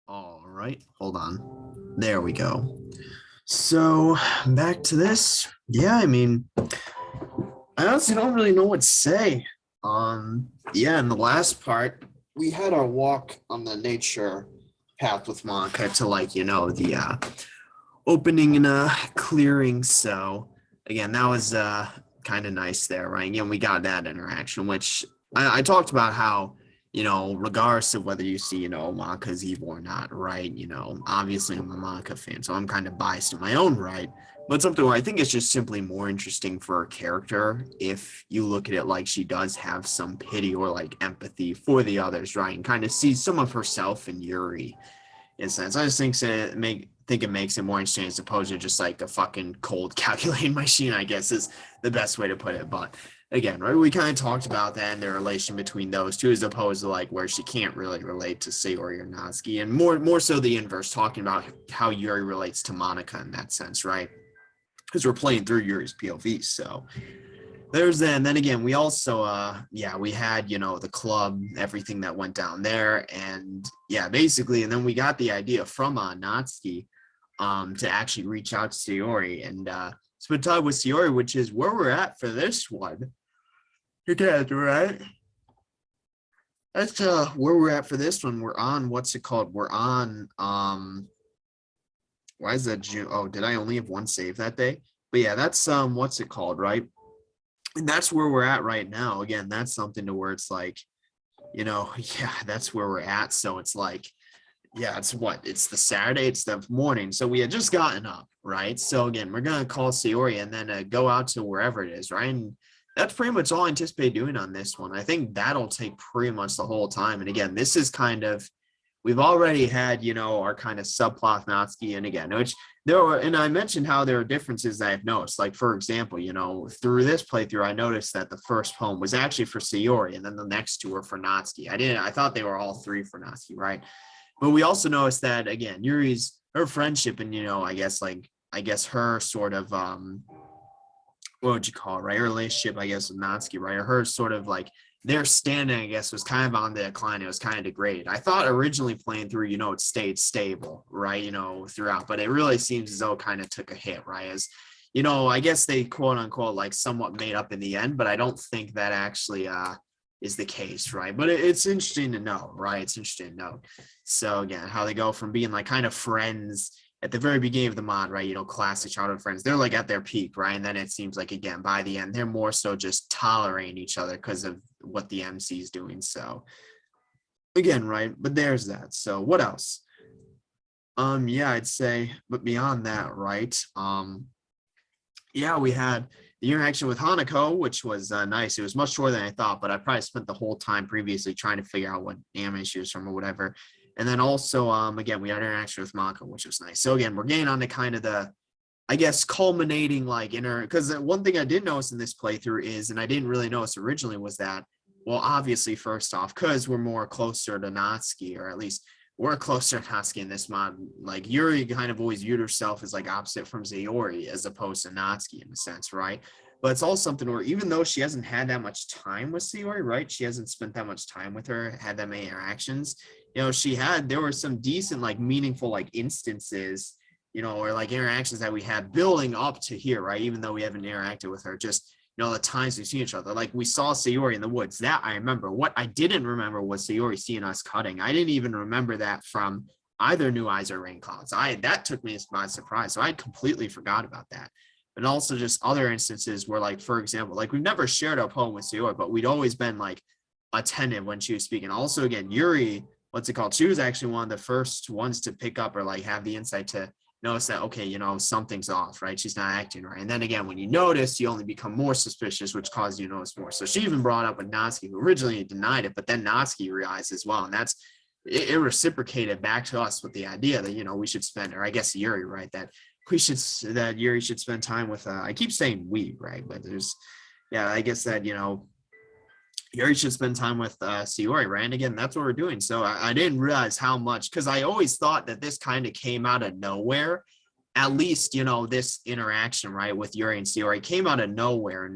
All right, hold on. There we go. So back to this. Yeah, I mean, I honestly don't really know what to say. Yeah, in the last part, we had our walk on the nature path with Monica to the opening and clearing. So again, that was kind of nice there, right? Again, we got that interaction, which I talked about how, regardless of whether you see, Monica's evil or not, right? Obviously I'm a Monica fan, so I'm kind of biased in my own right. But something where I think it's just simply more interesting for a character if you look at it like she does have some pity or like empathy for the others, right? And kind of see some of herself in Yuri in a sense. I just think it makes it more interesting as opposed to just like a fucking cold calculating machine, I guess is the best way to put it. But again, right, we kind of talked about that and the relation between those two as opposed to like where she can't really relate to Sayori or Natsuki, and more so the inverse, talking about how Yuri relates to Monica in that sense, right? Because we're playing through Yuri's POV. So there's that. And then again, we also we had, the club, everything that went down there. And yeah, basically, and then we got the idea from Natsuki to actually reach out to Sayori and spend time with Sayori, which is where we're at for this one. Okay, right? That's where we're at for this one. We're on, what's it called? We're on why is that June? Oh, did I only have one save that day? But yeah, that's what's it called, right? And that's where we're at right now. Again, that's something to where it's like, yeah, that's where we're at. So it's like, yeah, it's the Saturday, it's the morning. So we had just gotten up, right? So again, we're gonna call Sayori and then go out to wherever it is, right? And that's pretty much all I anticipate doing on this one. I think that'll take pretty much the whole time. And again, this is kind of, we've already had, our kind of subplot Natsuki, and again, which there were, and I mentioned how there are differences that I've noticed. Like, for example, through this playthrough, I noticed that the first poem was actually for Sayori, and then the next two were for Natsuki. I thought they were all three for Natsuki, right? But we also noticed that again, her friendship and I guess her sort of what would you call it, right? Her relationship, I guess, with Natsuki, right? Or her sort of like their standing, I guess, was kind of on the decline. It was kind of degraded. I thought originally playing through, it stayed stable, right? Throughout, but it really seems as though it kind of took a hit, right? As I guess they quote unquote like somewhat made up in the end, but I don't think that actually is the case, right? But it's interesting to know, right? It's interesting to know. So again, how they go from being like kind of friends at the very beginning of the mod, right? Classic childhood friends. They're like at their peak, right? And then it seems like again by the end, they're more so just tolerating each other because of what the MC is doing. So again, right? But there's that. So what else? Yeah, I'd say, but beyond that, right? Yeah, we had the interaction with Hanako, which was nice. It was much shorter than I thought, but I probably spent the whole time previously trying to figure out what anime she was from or whatever. And then also, again, we had interaction with Mako, which was nice. So again, we're getting on to kind of the, I guess, culminating like inner, because one thing I did notice in this playthrough is, and I didn't really notice originally, was that, well, obviously, first off, because we're more closer to Natsuki, or at least we're closer to Natsuki in this mod. Like Yuri kind of always viewed herself as like opposite from Sayori as opposed to Natsuki in a sense, right? But it's all something where even though she hasn't had that much time with Sayori, right? She hasn't spent that much time with her, had that many interactions. There were some decent, like meaningful, like instances, or like interactions that we had building up to here, right? Even though we haven't interacted with her, just the times we've seen each other. Like we saw Sayori in the woods. That I remember. What I didn't remember was Sayori seeing us cutting. I didn't even remember that from either New Eyes or Rain Clouds. That took me by surprise. So I completely forgot about that. And also just other instances where, like, for example, like we've never shared a poem with Sayori, but we'd always been like attentive when she was speaking. Also, again, Yuri, what's it called? She was actually one of the first ones to pick up or like have the insight to notice that, okay, something's off, right? She's not acting right. And then again, when you notice, you only become more suspicious, which causes you to notice more. So she even brought up with Natsuki, who originally denied it, but then Natsuki realized as well. And that's, it reciprocated back to us with the idea that, we should spend, or I guess Yuri, right? That Yuri should spend time with, I keep saying we, right? But I guess that, Yuri should spend time with Sayori, right? And again, that's what we're doing. So I didn't realize how much, because I always thought that this kind of came out of nowhere. At least, this interaction, right, with Yuri and Sayori came out of nowhere,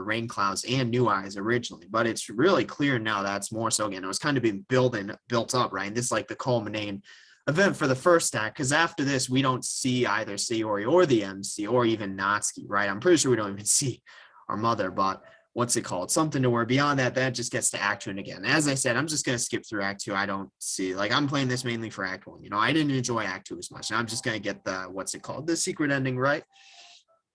Rain Clouds and New Eyes originally. But it's really clear now that's more so, again, it was kind of being built up, right? And this is like the culminating event for the first act, because after this, we don't see either Sayori or the MC or even Natsuki, right? I'm pretty sure we don't even see our mother, but what's it called? Something to where beyond that, that just gets to Act 2. And again, as I said, I'm just going to skip through Act 2. I don't see, like, I'm playing this mainly for Act 1. You know, I didn't enjoy Act 2 as much. And I'm just going to get the, what's it called? The secret ending, right?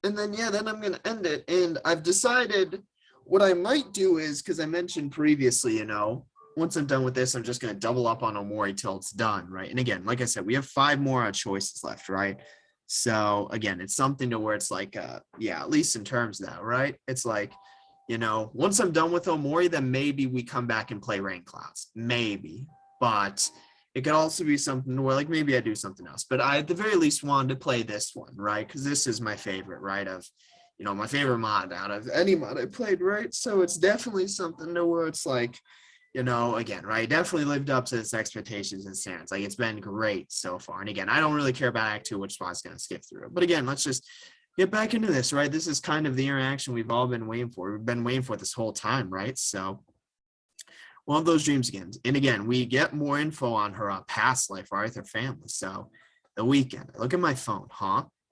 And then, yeah, then I'm going to end it. And I've decided what I might do is, because I mentioned previously, you know, once I'm done with this, I'm just going to double up on Omori till it's done, right? And again, like I said, we have 5 more choices left, right? So again, it's something to where it's like, yeah, at least in terms of that, right? It's like, you know, once I'm done with Omori, then maybe we come back and play Rain Clouds, maybe. But it could also be something where like maybe I do something else. But I at the very least wanted to play this one, right? Because this is my favorite, right? Of, you know, my favorite mod out of any mod I played, right? So it's definitely something to where it's like, you know, again, right, definitely lived up to its expectations and standards. Like, it's been great so far. And again, I don't really care about Act 2, which spot's going to skip through it. But again, let's just get back into this, right? This is kind of the interaction we've all been waiting for. We've been waiting for this whole time, right? So, one of those dreams again. And again, we get more info on her past life, right? Her family. So, the weekend. I look at my phone,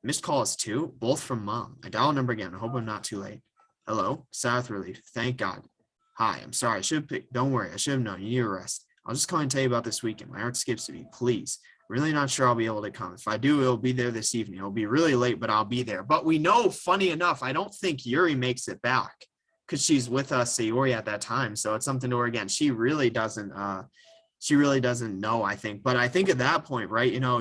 missed calls too, both from mom. I dial number again. I hope I'm not too late. Hello, South Relief. Thank God. Hi, I'm sorry. I should have picked. Don't worry. I should have known. You need a rest. I'll just call and tell you about this weekend. My heart skips a beat. Please. Really not sure I'll be able to come. If I do, it'll be there this evening. It'll be really late, but I'll be there. But we know, funny enough, I don't think Yuri makes it back because she's with Sayori at that time. So it's something to her again. She really doesn't know, I think. But I think at that point, right, you know,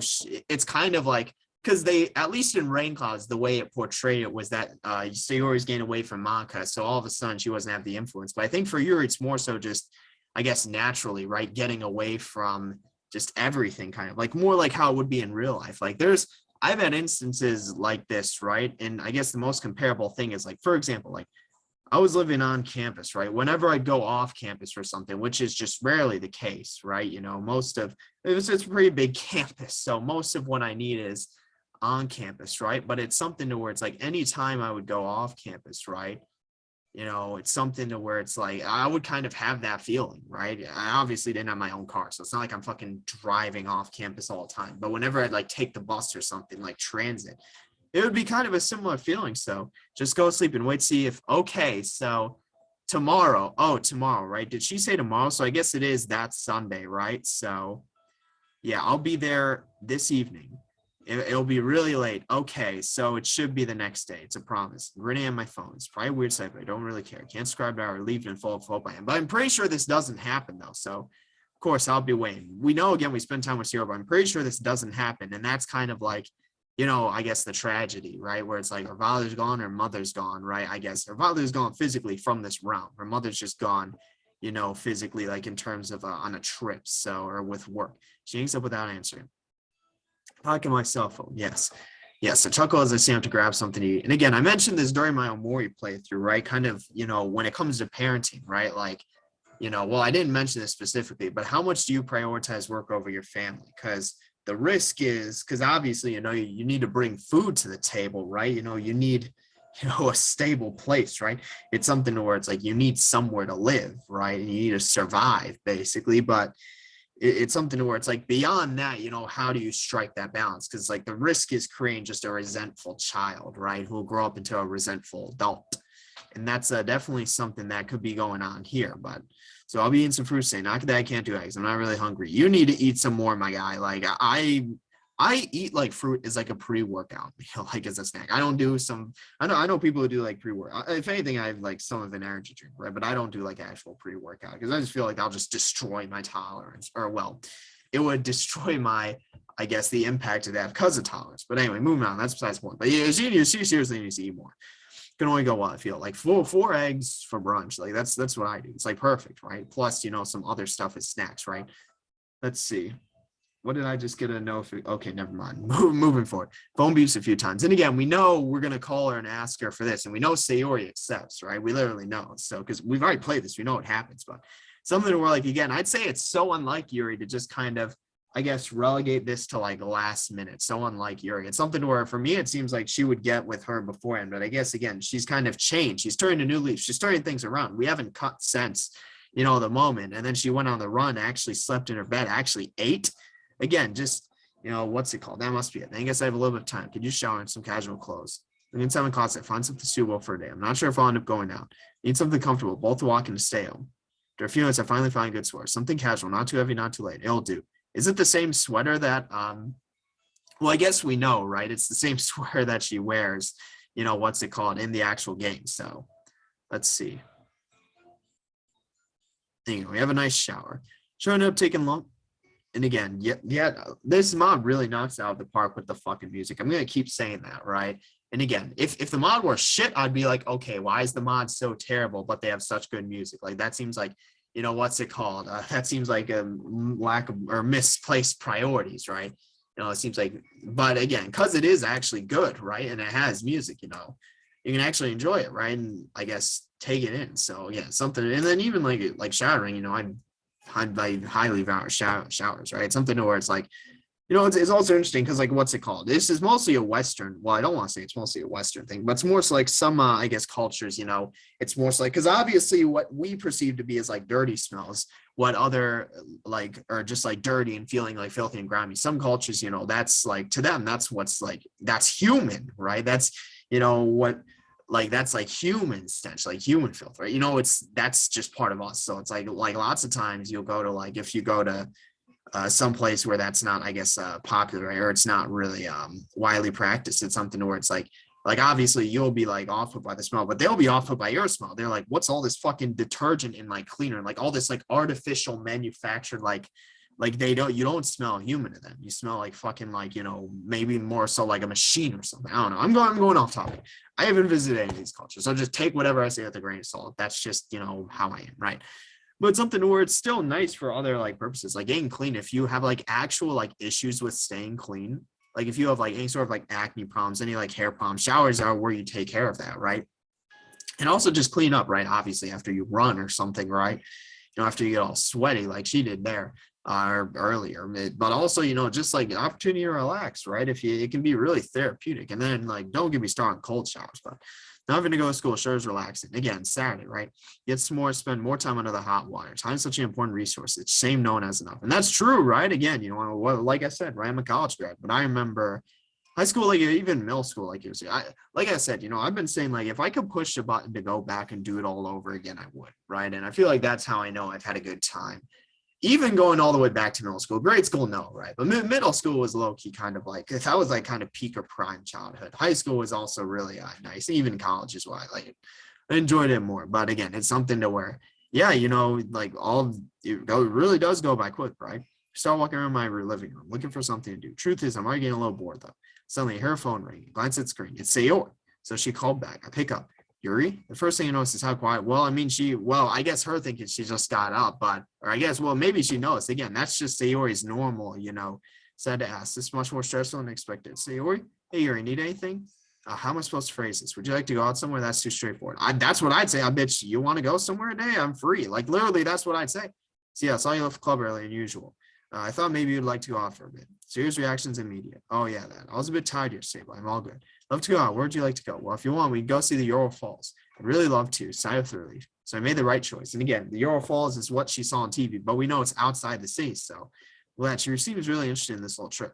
it's kind of like, because they, at least in Rain Clouds, the way it portrayed it was that Sayori's getting away from Maka, so all of a sudden she wasn't have the influence. But I think for Yuri, it's more so just, I guess, naturally, right, getting away from just everything, kind of like more like how it would be in real life. Like I've had instances like this, right? And I guess the most comparable thing is like, for example, like I was living on campus, right? Whenever I'd go off campus for something, which is just rarely the case, right? You know, it's a pretty big campus, so most of what I need is on campus, right? But it's something to where it's like anytime I would go off campus, right? You know, it's something to where it's like I would kind of have that feeling, right? I obviously didn't have my own car, so it's not like I'm fucking driving off campus all the time. But whenever I'd like take the bus or something like transit, it would be kind of a similar feeling. So just go to sleep and wait to see if, okay, so tomorrow, right? Did she say tomorrow? So I guess it is that Sunday, right? So yeah, I'll be there this evening. It'll be really late. Okay, so it should be the next day. It's a promise. I'm reading on my phone. It's probably a weird site, but I don't really care. I can't subscribe to or leave it in full of hope I am. But I'm pretty sure this doesn't happen, though. So, of course, I'll be waiting. We know, again, we spend time with Zero, but I'm pretty sure this doesn't happen. And that's kind of like, you know, I guess the tragedy, right? Where it's like her father's gone, her mother's gone, right? I guess her father's gone physically from this realm. Her mother's just gone, you know, physically, like in terms of on a trip, so, or with work. She hangs up without answering. Pocket my cell phone. Yes. I chuckle as I stand up to grab something to eat. And again, I mentioned this during my Omori playthrough, right? Kind of, you know, when it comes to parenting, right? Like, you know, well, I didn't mention this specifically, but how much do you prioritize work over your family? Because the risk is, because obviously, you know, you need to bring food to the table, right? You know, you need, you know, a stable place, right? It's something where it's like you need somewhere to live, right? And you need to survive, basically. But it's something where it's like beyond that, you know, how do you strike that balance? Because like the risk is creating just a resentful child, right, who will grow up into a resentful adult. And that's definitely something that could be going on here. But so I'll be eating some fruit today. Not that I can't do eggs. I'm not really hungry. You need to eat some more, my guy. Like I eat like fruit is like a pre-workout meal, like as a snack. I don't do some, I know people who do like pre-workout. If anything, I have like some of an energy drink, right? But I don't do like actual pre-workout because I just feel like I'll just destroy my tolerance, or well, it would destroy my, I guess, the impact of that because of tolerance. But anyway, moving on, that's besides the point. But yeah, you seriously need to eat more. Can only go well, I feel like four eggs for brunch. Like that's what I do. It's like perfect, right? Plus, you know, some other stuff as snacks, right? Let's see. What did I just get a no? Okay, never mind. Moving forward. Phone beeps a few times. And again, we know we're going to call her and ask her for this. And we know Sayori accepts, right? We literally know. So, because we've already played this, we know what happens. But something where, like, again, I'd say it's so unlike Yuri to just kind of, I guess, relegate this to like last minute. So unlike Yuri. It's something where for me, it seems like she would get with her beforehand. But I guess, again, she's kind of changed. She's turning a new leaf. She's turning things around. We haven't cut since, you know, the moment. And then she went on the run, actually slept in her bed, actually ate. Again, just What's it called? That must be it. I guess I have a little bit of time. Could you shower in some casual clothes? I'm in 7 closet. Find something suitable for a day. I'm not sure if I'll end up going out. Need something comfortable, both to walk and to stay home. After a few minutes, I finally find a good sweater. Something casual, not too heavy, not too light. It'll do. Is it the same sweater that well, I guess we know, right? It's the same sweater that she wears, what's it called, in the actual game. So let's see. Anyway, we have a nice shower. Sure ended up taking long. And again, this mod really knocks it out of the park with the fucking music. I'm gonna keep saying that, right? And again, if the mod were shit, I'd be like, okay, why is the mod so terrible? But they have such good music. Like that seems like, what's it called? That seems like a lack of or misplaced priorities, right? It seems like, but again, because it is actually good, right? And it has music, you can actually enjoy it, right? And I guess take it in. So yeah, something. And then even like showering, I highly value showers, right? Something to where it's like, it's also interesting because like, what's it called? This is mostly a Western. Well, I don't want to say it's mostly a Western thing, but it's more so like some, I guess, cultures, it's more so like, because obviously what we perceive to be as like dirty smells, what other like, or just like dirty and feeling like filthy and grimy. Some cultures, that's like, to them, that's what's like, that's human, right? That's, what, like that's like human stench, like human filth, right? That's just part of us. So it's like lots of times you'll go to like, if you go to some place where that's not, I guess, popular, right? Or it's not really widely practiced. It's something where it's like obviously you'll be like off put by the smell, but they'll be off put by your smell. They're like, what's all this fucking detergent and like cleaner, like all this like artificial manufactured, like you don't smell human to them. You smell like fucking like, maybe more so like a machine or something. I don't know. I'm going off topic. I haven't visited any of these cultures, so just take whatever I say with a grain of salt. That's just, how I am, right? But something where it's still nice for other like purposes, like getting clean. If you have like actual like issues with staying clean, like if you have like any sort of like acne problems, any like hair problems, showers are where you take care of that, right? And also just clean up, right? Obviously after you run or something, right? After you get all sweaty like she did there earlier, but also, just like an opportunity to relax, right? It can be really therapeutic. And then like, don't get me started on cold showers, but not having to go to school sure is relaxing. Again, Saturday, right? Spend more time under the hot water. Time is such an important resource. It's shame no one has enough. And that's true, right? Again, like I said, right? I'm a college grad, but I remember high school, like even middle school, like I said, I've been saying like, if I could push a button to go back and do it all over again, I would, right? And I feel like that's how I know I've had a good time. Even going all the way back to middle school, grade school, no, right? But middle school was low key kind of like, that was like kind of peak or prime childhood. High school was also really nice. Even college is why I like it. I enjoyed it more. But again, it's something to where, yeah, like it really does go by quick, right? Start walking around my living room, looking for something to do. Truth is, I'm already getting a little bored though. Suddenly, her phone ringing. Glance at the screen. It's Sayori. So she called back. I pick up. Yuri? The first thing you notice is how quiet. Well, I mean, I guess her thinking she just got up, or I guess, well, maybe she knows. Again, that's just Sayori's normal, said to ask. This is much more stressful than expected. Sayori, hey, Yuri, need anything? How am I supposed to phrase this? Would you like to go out somewhere? That's too straightforward. That's what I'd say. I bet you want to go somewhere today? I'm free. Like, literally, that's what I'd say. So, yeah, I saw you left the club earlier than usual. I thought maybe you'd like to go out for a bit. Serious reactions immediate. Oh, yeah, that. I was a bit tired yesterday, but I'm all good. Love to go out. Where would you like to go? Well, if you want, we can go see the Ural Falls. I'd really love to. Sigh of relief. So I made the right choice. And again, the Ural Falls is what she saw on TV, but we know it's outside the city. So glad she seems really interested in this little trip.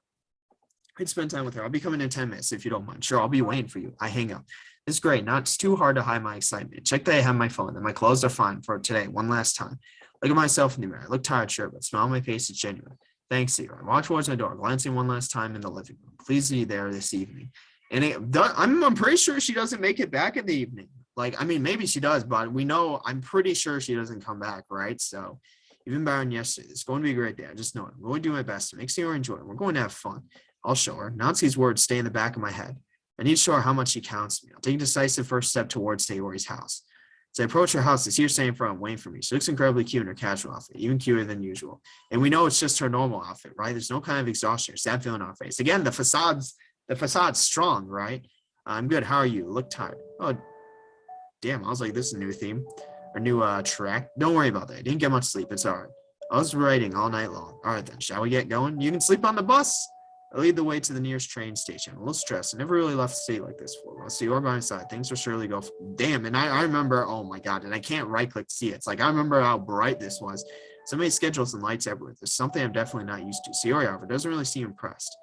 I'd spend time with her. I'll be coming in 10 minutes if you don't mind. Sure, I'll be waiting for you. I hang up. It's great. Not too hard to hide my excitement. Check that I have my phone, and my clothes are fine for today. One last time. Look at myself in the mirror. I look tired, sure, but smile on my face is genuine. Thanks, Zero. I walk towards my door, glancing one last time in the living room. Please be there this evening. And I'm pretty sure she doesn't make it back in the evening. Like, I mean, maybe she does, but I'm pretty sure she doesn't come back, right? So even better than yesterday. It's going to be a great day. I just know it. I'm going to do my best to make Sayori enjoy it. We're going to have fun. I'll show her. Natsuki's words stay in the back of my head. I need to show her how much she counts me. I'll take a decisive first step towards Sayori's house. As I approach her house, I see her standing in front, waiting for me. She looks incredibly cute in her casual outfit, even cuter than usual. And we know it's just her normal outfit, right? There's no kind of exhaustion or sad feeling on her face. Again, the facade's strong, right? I'm good. How are you? Look tired. Oh, damn. I was like, this is a new theme or new track. Don't worry about that. I didn't get much sleep. It's all right. I was writing all night long. All right, then. Shall we get going? You can sleep on the bus. I lead the way to the nearest train station. I'm a little stressed. I never really left the city like this before. I'll see you by my side. Things will surely go. Damn. And I remember, oh my God, and I can't right click to see it. It's like, I remember how bright this was. So many schedules and lights everywhere. There's something I'm definitely not used to. Sayori, however, doesn't really seem impressed.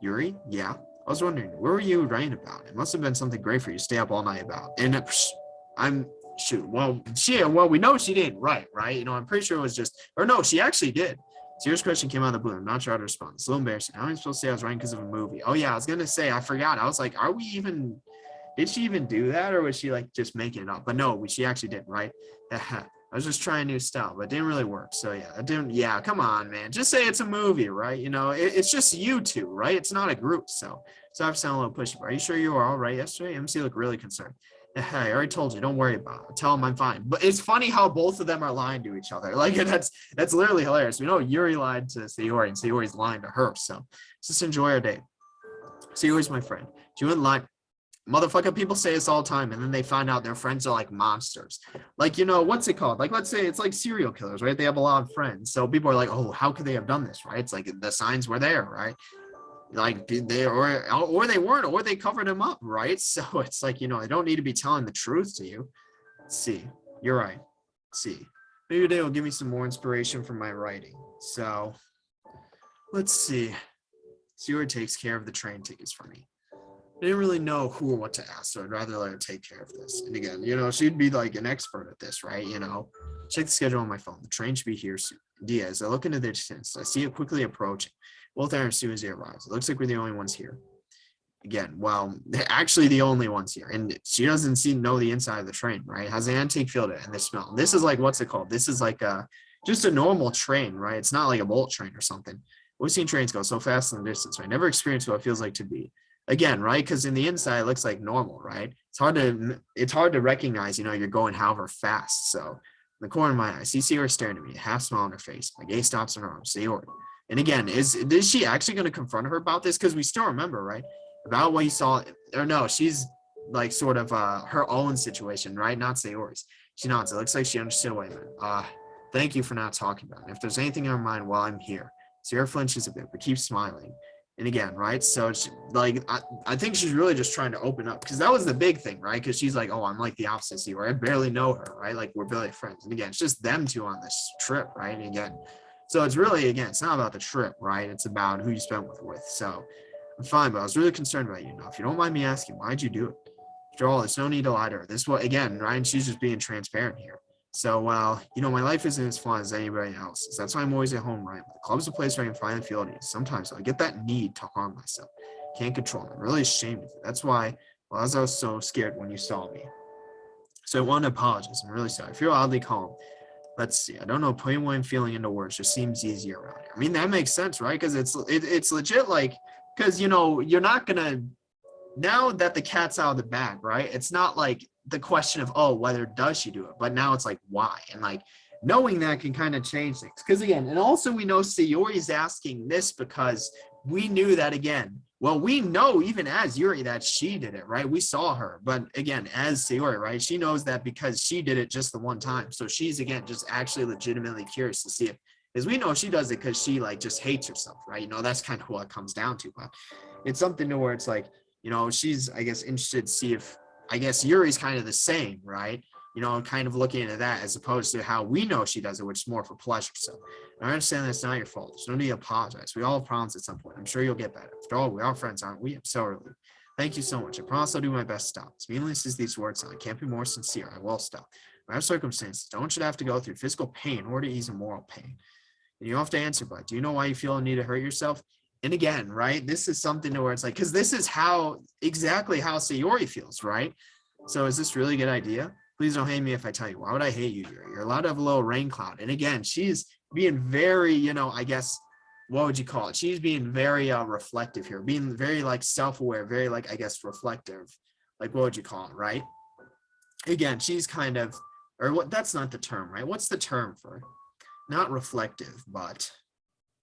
Yuri? Yeah. I was wondering, what were you writing about? It must have been something great for you to stay up all night about. And I'm shoot. Well, we know she didn't write, right? You know, I'm pretty sure it was just, or no, she actually did. Serious question came out of the blue. I'm not sure how to respond. It's a little embarrassing. How am I supposed to say I was writing because of a movie? Oh yeah, I was gonna say I forgot. I was like, are we even? Did she even do that, or was she like just making it up? But no, she actually did, right? I was just trying new style, but it didn't really work. So yeah, it didn't. Yeah, come on, man. Just say it's a movie, right? You know, it's just you two, right? It's not a group. So I sound a little pushy. But are you sure you were all right yesterday? MC looked really concerned. I already told you, don't worry about it. Tell him I'm fine. But it's funny how both of them are lying to each other. Like that's literally hilarious. We know Yuri lied to Sayori and Sayori's lying to her. So just enjoy our day. Sayori's my friend. She wouldn't lie. Motherfucker, people say this all the time, and then they find out their friends are like monsters. Like, you know, what's it called? Like, let's say it's like serial killers, right? They have a lot of friends. So people are like, oh, how could they have done this, right? It's like the signs were there, right? Like they or they weren't, or they covered him up, right? So it's like, you know, I don't need to be telling the truth to you. Let's see, you're right. Let's see, maybe today will give me some more inspiration for my writing. So let's see. Stuart takes care of the train tickets for me. I didn't really know who or what to ask, so I'd rather let her take care of this. And again, you know, she'd be like an expert at this, right? You know, check the schedule on my phone. The train should be here soon. Diaz, I look into the distance. I see it quickly approaching. Both are as soon as they arrive. It looks like we're the only ones here. Again, well, actually the only ones here. And she doesn't know the inside of the train, right? Has an antique feel to it and the smell. This is like, what's it called? This is like just a normal train, right? It's not like a bullet train or something. We've seen trains go so fast in the distance, right? Never experienced what it feels like to be. Again, right? Because in the inside, it looks like normal, right? It's hard to recognize, you know, you're going however fast. So in the corner of my eye, I see Sayori staring at me, a half smile on her face. My gaze stops on her arm. Sayori. And again, is she actually going to confront her about this? Because we still remember, right? About what you saw, or no, she's like sort of her own situation, right? Not Sayori's. She nods. It looks like she understood what I meant. Thank you for not talking about it. If there's anything in her mind while I'm here. Sayori flinches a bit, but keeps smiling. And again, right? So she, like, I think she's really just trying to open up, because that was the big thing, right? Because she's like, oh, I'm like the opposite of Sayori. I barely know her, right? Like, we're barely friends. And again, it's just them two on this trip, right? And again, so it's really, again, it's not about the trip, right? It's about who you spent with. So I'm fine, but I was really concerned about you. Now, if you don't mind me asking, why'd you do it? After all, there's no need to lie to her. This was, again, right? And she's just being transparent here. So, well, you know, my life isn't as fun as anybody else's. That's why I'm always at home, right? The club's a place where I can finally feel it. Sometimes I get that need to harm myself. Can't control it. I'm really ashamed of it. That's why, well, as I was so scared when you saw me. So I want to apologize. I'm really sorry. I feel oddly calm. Let's see. I don't know. Putting what I'm feeling into words just seems easier around here. I mean, that makes sense, right? Because it's legit, like, because, you know, you're not going to, now that the cat's out of the bag, right? It's not like the question of, oh, whether does she do it, but now it's like, why? And like, knowing that can kind of change things. Because again, and also we know Sayori's asking this because we knew that, again, well, we know even as Yuri that she did it, right? We saw her, but again, as Sayori, right? She knows that because she did it just the one time. So she's, again, just actually legitimately curious to see if, because we know she does it because she like just hates herself, right? You know, that's kind of what it comes down to, but it's something to where it's like, you know, she's, I guess, interested to see if, I guess, Yuri's kind of the same, right? You know, kind of looking into that as opposed to how we know she does it, which is more for pleasure. So I understand that's not your fault. There's no need to apologize. We all have problems at some point. I'm sure you'll get better. After all, we are friends, aren't we? I'm so relieved. Thank you so much. I promise I'll do my best to stop. As meaningless as these words sound, I can't be more sincere. I will stop. I have circumstances. No one should have to go through physical pain or to ease a moral pain. And you don't have to answer, but do you know why you feel a need to hurt yourself? And again, right, this is something to where it's like, because this is how, exactly how Sayori feels, right? So is this really a good idea? Please don't hate me if I tell you. Why would I hate you? You're allowed to have a little rain cloud. And again, she's being very, you know, I guess, what would you call it? She's being very reflective here, being very like self-aware, very like, I guess, reflective. Like, what would you call it, right? Again, she's kind of, or what, that's not the term, right? What's the term for, not reflective, but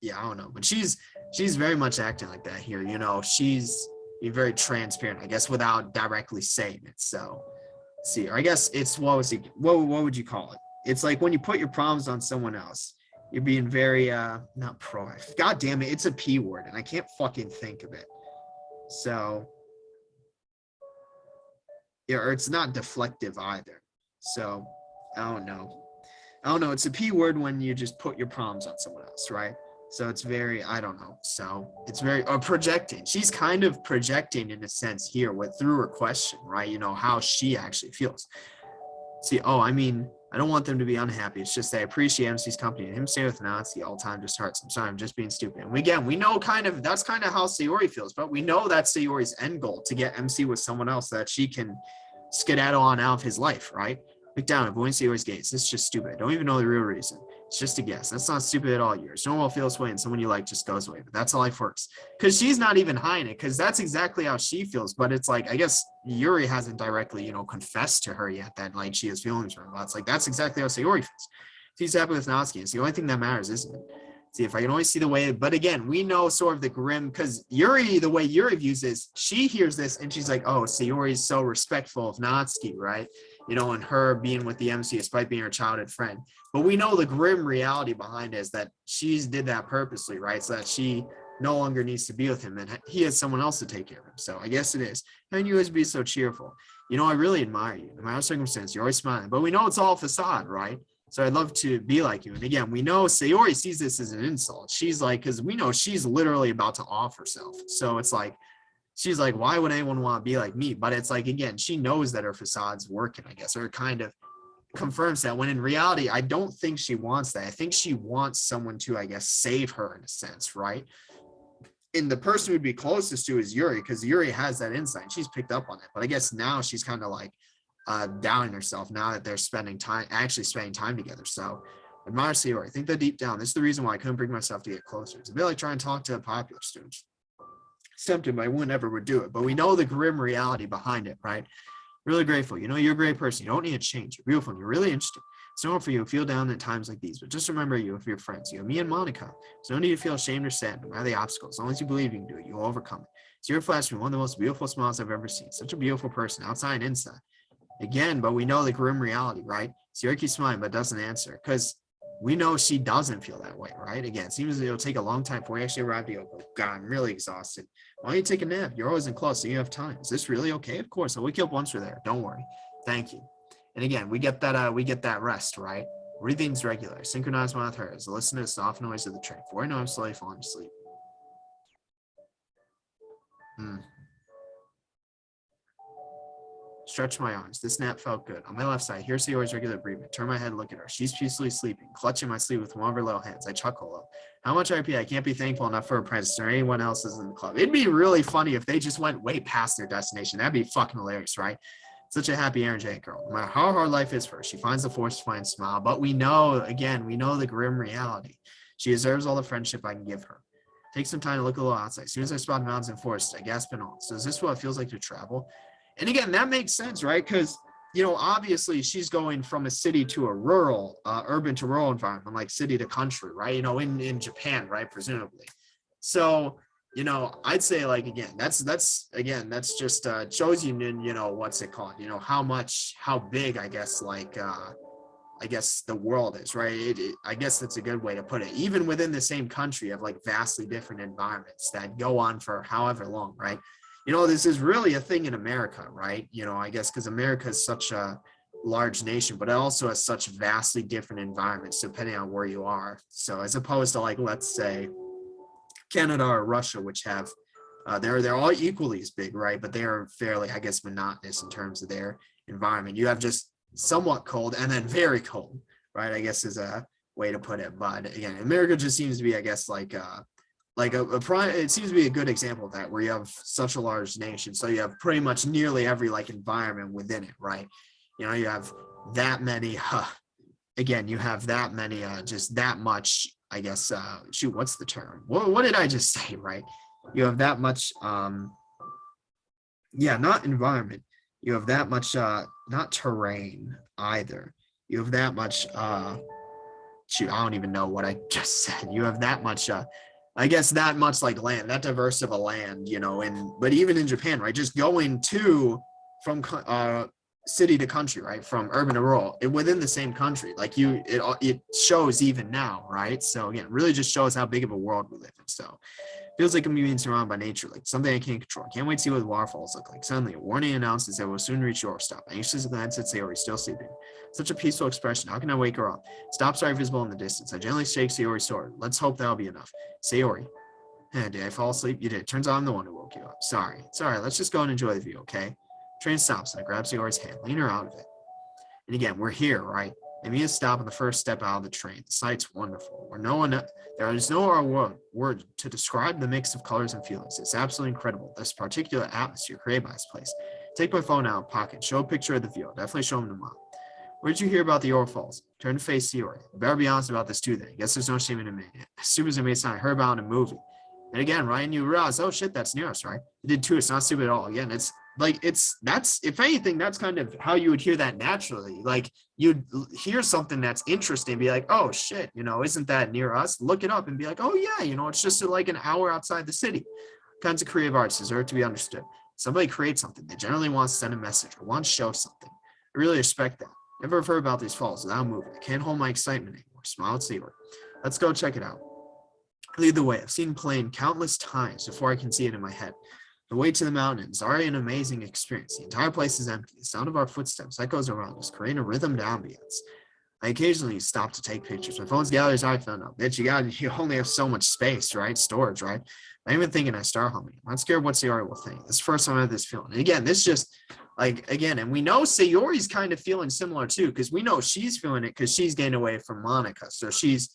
yeah, I don't know, but she's very much acting like that here. You know, she's being very transparent, I guess, without directly saying it. So, let's see, or I guess it's, what would you call it? It's like when you put your problems on someone else, you're being very not proactive. God damn it, it's a P word, and I can't fucking think of it. So, yeah, or it's not deflective either. So, I don't know. I don't know. It's a P word when you just put your problems on someone else, right? So it's very, I don't know. So it's very, or projecting. She's kind of projecting in a sense here with through her question, right? You know, how she actually feels. See, oh, I mean, I don't want them to be unhappy. It's just I appreciate MC's company and him staying with Natsuki all the time just hurts. I'm sorry, I'm just being stupid. And again, we know kind of that's kind of how Sayori feels, but we know that's Sayori's end goal to get MC with someone else so that she can skedaddle on out of his life, right? Look down, avoiding Sayori's gaze. This is just stupid. I don't even know the real reason. It's just a guess. That's not stupid at all. Yours. No one will feel this way, and someone you like just goes away. But that's how life works. Because she's not even hiding it, because that's exactly how she feels. But it's like, I guess Yuri hasn't directly, you know, confessed to her yet that like she has feelings for him. But it's like that's exactly how Sayori feels. She's happy with Natsuki. It's the only thing that matters, isn't it? See, if I can only see the way, but again, we know sort of the grim, because Yuri, the way Yuri views this, she hears this and she's like, oh, Sayori's so respectful of Natsuki, right? You know, and her being with the MC despite being her childhood friend. But we know the grim reality behind it is that she did that purposely, right? So that she no longer needs to be with him and he has someone else to take care of him. So I guess it is. And you always be so cheerful. You know, I really admire you. No matter circumstance, you're always smiling. But we know it's all facade, right? So I'd love to be like you. And again, we know Sayori sees this as an insult. She's like, because we know she's literally about to off herself. So it's like, she's like, why would anyone want to be like me? But it's like, again, she knows that her facade's working, I guess, or it kind of confirms that when in reality, I don't think she wants that. I think she wants someone to, I guess, save her in a sense, right? And the person who'd be closest to is Yuri, because Yuri has that insight. She's picked up on it. But I guess now she's kind of like, doubting herself now that they're actually spending time together. So admire Sayori. I think that deep down, this is the reason why I couldn't bring myself to get closer. It's a bit like trying to talk to popular students. It's tempting, but I wouldn't ever would do it. But we know the grim reality behind it, right? Really grateful. You know, you're a great person. You don't need to change. You're beautiful. And you're really interesting. It's normal for you to feel down at times like these, but just remember you with your friends. You have me and Monica. There's no need to feel ashamed or sad, no matter the obstacles. As long as you believe you can do it, you'll overcome it. Sayori flashed me one of the most beautiful smiles I've ever seen. Such a beautiful person, outside and inside. Again, but we know the grim reality, right? Sayori keeps smiling, but doesn't answer because we know she doesn't feel that way, right? Again, it seems it'll take a long time before we actually arrive to Yoko. God, I'm really exhausted. Why don't you take a nap? You're always in class, so you have time. Is this really okay? Of course. I'll wake you up once we're there. Don't worry. Thank you. And again, we get that rest, right? Breathing's regular. Synchronized with hers. Listen to the soft noise of the train. Before I know I'm slowly falling asleep. Stretch my arms. This nap felt good. On my left side, here's Sayori's regular breathing. Turn my head, look at her. She's peacefully sleeping, clutching my sleeve with one of her little hands. I chuckle up. How much RP? I can't be thankful enough for her presence or anyone else's in the club. It'd be really funny if they just went way past their destination. That'd be fucking hilarious, right? Such a happy, energetic girl. No matter how hard life is for her, she finds the force to find a smile. But we know the grim reality. She deserves all the friendship I can give her. Take some time to look a little outside. As soon as I spot mountains and forests, I gasp and all. So is this what it feels like to travel? And again, that makes sense, right? Because, you know, obviously she's going from a city to a rural, urban to rural environment, like city to country, right? You know, in Japan, right? Presumably. So, you know, I'd say like, again, that's just shows you, you know, what's it called? You know, how big, I guess, like, I guess the world is, right? I guess that's a good way to put it. Even within the same country, you have like vastly different environments that go on for however long, right? You know, this is really a thing in America, right? You know, I guess because America is such a large nation, but it also has such vastly different environments depending on where you are. So as opposed to like, let's say Canada or Russia, which have, they're all equally as big, right? But they are fairly, I guess, monotonous in terms of their environment. You have just somewhat cold and then very cold, right? I guess is a way to put it. But again, America just seems to be, I guess, it seems to be a good example of that, where you have such a large nation, so you have pretty much nearly every like environment within it, right? You know, you have that many you have that many just that much, I guess, what's the term, what did I just say, right? You have that much not environment, you have that much not terrain either, you have that much I don't even know what I just said. You have that much I guess that much like land, that diverse of a land, you know, but even in Japan, right? Just going from city to country, right? From urban to rural, within the same country. Like it shows even now, right? So again, really just shows how big of a world we live in. So feels like I'm being surrounded by nature, like something I can't control. Can't wait to see what the waterfalls look like. Suddenly, a warning announces that we'll soon reach your stop. Anxious glance at Sayori, still sleeping. Such a peaceful expression. How can I wake her up? Stops are visible in the distance. I gently shake Sayori's sword. Let's hope that'll be enough. Sayori. Did I fall asleep? You did. Turns out I'm the one who woke you up. Sorry. It's all right. Let's just go and enjoy the view, okay? Train stops, and I grab Sayori's hand, lean her out of it. And again, we're here, right? And me stop on the first step out of the train. The sight's wonderful. There is no other word to describe the mix of colors and feelings. It's absolutely incredible. This particular atmosphere created by this place. Take my phone out of my pocket. Show a picture of the view. I'll definitely show him to Mom. Where did you hear about the Ore Falls? Turn to face Sayori. You better be honest about this too then. I guess there's no shame in it. As soon as it made sound, I heard about it in a movie. And again, Ryan, you realize, oh shit, that's near us, right? It did too. It's not stupid at all. Again, it's like that's if anything, that's kind of how you would hear that naturally. Like you'd hear something that's interesting, be like, oh shit, isn't that near us? Look it up and be like, oh yeah, it's just like an hour outside the city. Kinds of creative arts deserve to be understood. Somebody creates something, they generally want to send a message or want to show something. I really respect that. Never heard about these falls without moving. I can't hold my excitement anymore. Smile at Sayori. Let's go check it out. Lead the way. I've seen plane countless times before I can see it in my head. The way to the mountain is already an amazing experience. The entire place is empty. The sound of our footsteps echoes around us, creating a rhythmed ambience. I occasionally stop to take pictures. My phone's gallery is already filled up. Bitch, you only have so much space, right? Storage, right? I'm even thinking I start humming. I'm not scared what Sayori will think. This is the first time I have this feeling. And again, this just and we know Sayori's kind of feeling similar too, because we know she's feeling it because she's getting away from Monica. So she's